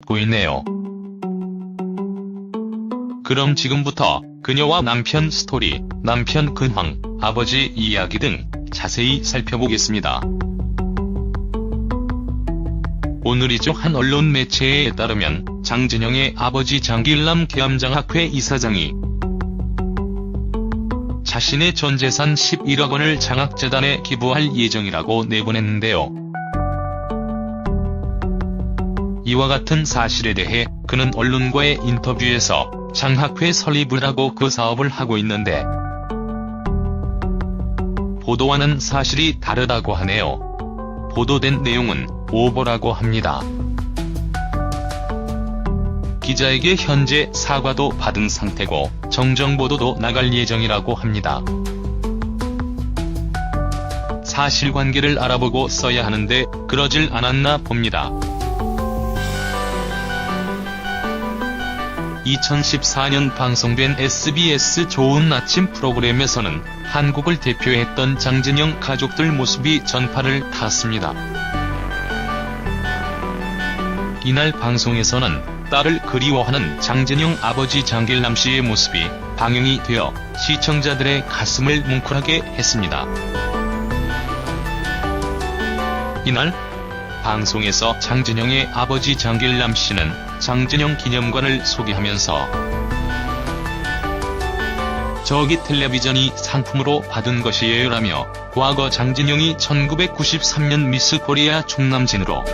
고 있네요. 그럼 지금부터 그녀와 남편 스토리, 남편 근황, 아버지 이야기 등 자세히 살펴보겠습니다. 오늘이죠. 한 언론 매체에 따르면 장진영의 아버지 장길남 계암장학회 이사장이 자신의 전 재산 11억 원을 장학재단에 기부할 예정이라고 내보냈는데요. 이와 같은 사실에 대해 그는 언론과의 인터뷰에서 장학회 설립을 하고 그 사업을 하고 있는데 보도와는 사실이 다르다고 하네요. 보도된 내용은 오보라고 합니다. 기자에게 현재 사과도 받은 상태고 정정보도도 나갈 예정이라고 합니다. 사실관계를 알아보고 써야 하는데 그러질 않았나 봅니다. 2014년 방송된 SBS 좋은 아침 프로그램에서는 한국을 대표했던 장진영 가족들 모습이 전파를 탔습니다. 이날 방송에서는 딸을 그리워하는 장진영 아버지 장길남 씨의 모습이 방영이 되어 시청자들의 가슴을 뭉클하게 했습니다. 이날 방송에서 장진영의 아버지 장길남 씨는 장진영 기념관을 소개하면서 저기 텔레비전이 상품으로 받은 것이에요 라며 과거 장진영이 1993년 미스 코리아 충남진으로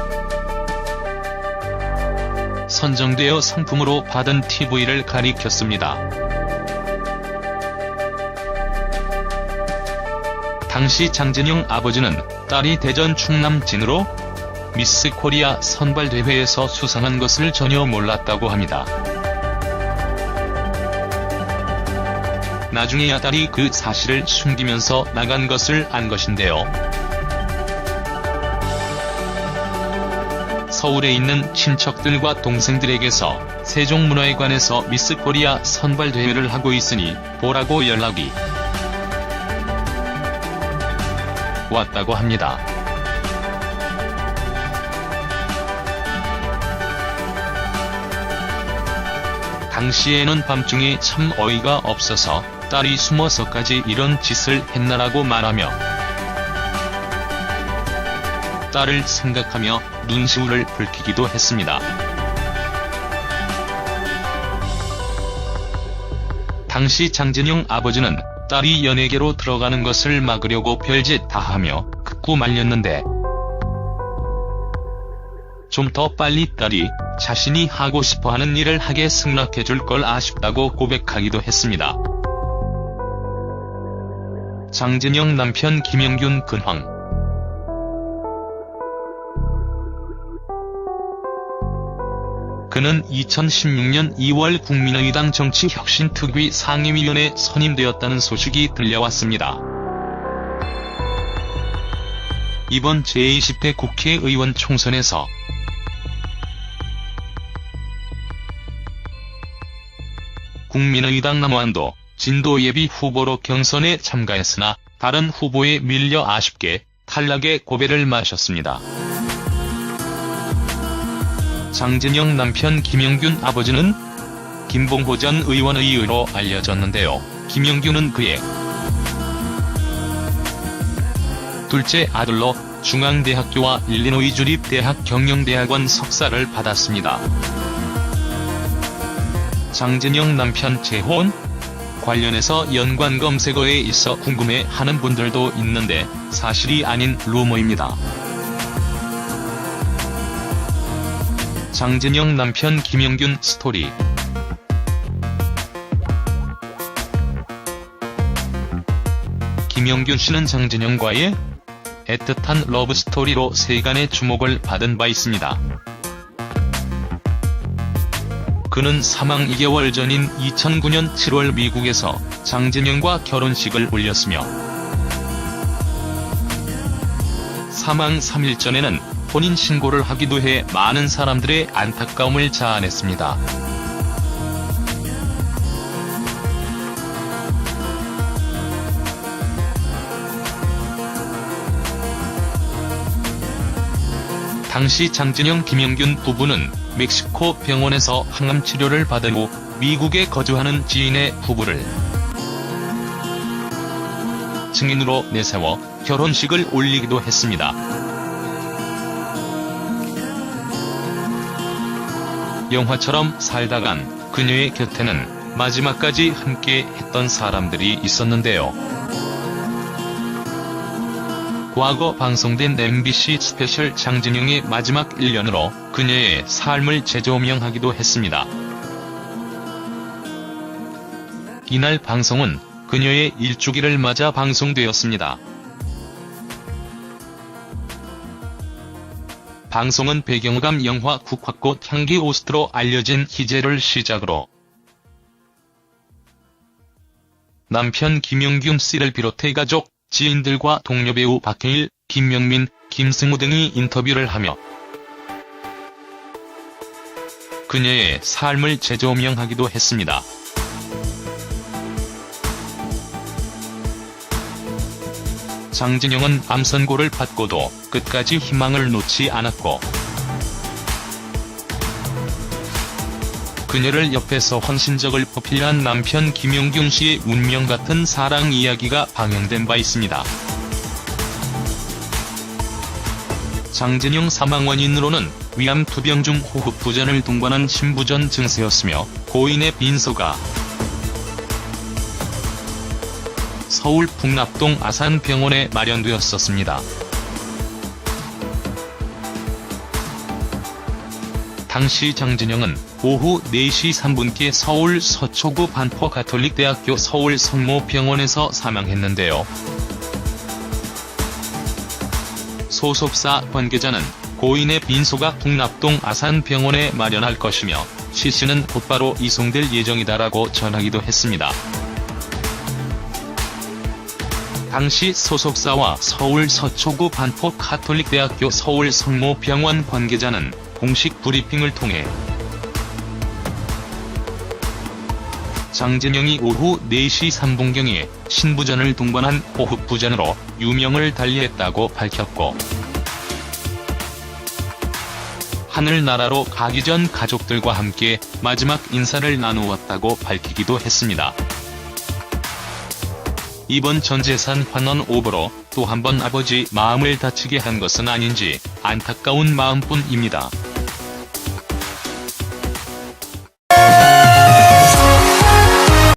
선정되어 상품으로 받은 TV를 가리켰습니다. 당시 장진영 아버지는 딸이 대전 충남진으로 미스 코리아 선발대회에서 수상한 것을 전혀 몰랐다고 합니다. 나중에야 딸이 그 사실을 숨기면서 나간 것을 안 것인데요. 서울에 있는 친척들과 동생들에게서 세종문화회관에서 미스 코리아 선발대회를 하고 있으니 보라고 연락이 왔다고 합니다. 당시에는 밤중에 참 어이가 없어서 딸이 숨어서까지 이런 짓을 했나라고 말하며 딸을 생각하며 눈시울을 붉히기도 했습니다. 당시 장진영 아버지는 딸이 연예계로 들어가는 것을 막으려고 별짓 다 하며 극구 말렸는데 좀 더 빨리 딸이 자신이 하고 싶어하는 일을 하게 승낙해줄 걸 아쉽다고 고백하기도 했습니다. 장진영 남편 김영균 근황. 그는 2016년 2월 국민의당 정치혁신특위 상임위원회 선임되었다는 소식이 들려왔습니다. 이번 제20대 국회의원 총선에서 국민의당 남원도 진도 예비 후보로 경선에 참가했으나 다른 후보에 밀려 아쉽게 탈락의 고배를 마셨습니다. 장진영 남편 김영균 아버지는 김봉호 전 의원의 의로 알려졌는데요. 김영균은 그의 둘째 아들로 중앙대학교와 일리노이 주립대학 경영대학원 석사를 받았습니다. 장진영 남편 재혼? 관련해서 연관 검색어에 있어 궁금해하는 분들도 있는데 사실이 아닌 루머입니다. 장진영 남편 김영균 스토리. 김영균 씨는 장진영과의 애틋한 러브스토리로 세간의 주목을 받은 바 있습니다. 그는 사망 2개월 전인 2009년 7월 미국에서 장진영과 결혼식을 올렸으며 사망 3일 전에는 혼인신고를 하기도 해 많은 사람들의 안타까움을 자아냈습니다. 당시 장진영 김영균 부부는 멕시코 병원에서 항암 치료를 받은 후 미국에 거주하는 지인의 부부를 증인으로 내세워 결혼식을 올리기도 했습니다. 영화처럼 살다간 그녀의 곁에는 마지막까지 함께 했던 사람들이 있었는데요. 과거 방송된 MBC 스페셜 장진영의 마지막 1년으로 그녀의 삶을 재조명하기도 했습니다. 이날 방송은 그녀의 일주기를 맞아 방송되었습니다. 방송은 배경감 영화 국화꽃 향기 오스트로 알려진 희재를 시작으로 남편 김용균 씨를 비롯해 가족, 지인들과 동료 배우 박해일, 김명민, 김승우 등이 인터뷰를 하며 그녀의 삶을 재조명하기도 했습니다. 장진영은 암 선고를 받고도 끝까지 희망을 놓지 않았고 그녀를 옆에서 헌신적을 보필한 남편 김용균 씨의 운명 같은 사랑 이야기가 방영된 바 있습니다. 장진영 사망 원인으로는 위암 투병 중 호흡부전을 동반한 심부전 증세였으며 고인의 빈소가 서울 풍납동 아산병원에 마련되었었습니다. 당시 장진영은 오후 4시 3분께 서울 서초구 반포 가톨릭대학교 서울 성모병원에서 사망했는데요. 소속사 관계자는 고인의 빈소가 풍납동 아산병원에 마련할 것이며 시신은 곧바로 이송될 예정이다라고 전하기도 했습니다. 당시 소속사와 서울 서초구 반포 가톨릭대학교 서울 성모병원 관계자는 공식 브리핑을 통해 장진영이 오후 4시 3분경에 신부전을 동반한 호흡부전으로 유명을 달리했다고 밝혔고 하늘나라로 가기 전 가족들과 함께 마지막 인사를 나누었다고 밝히기도 했습니다. 이번 전 재산 환원 오보로 또 한 번 아버지 마음을 다치게 한 것은 아닌지 안타까운 마음뿐입니다.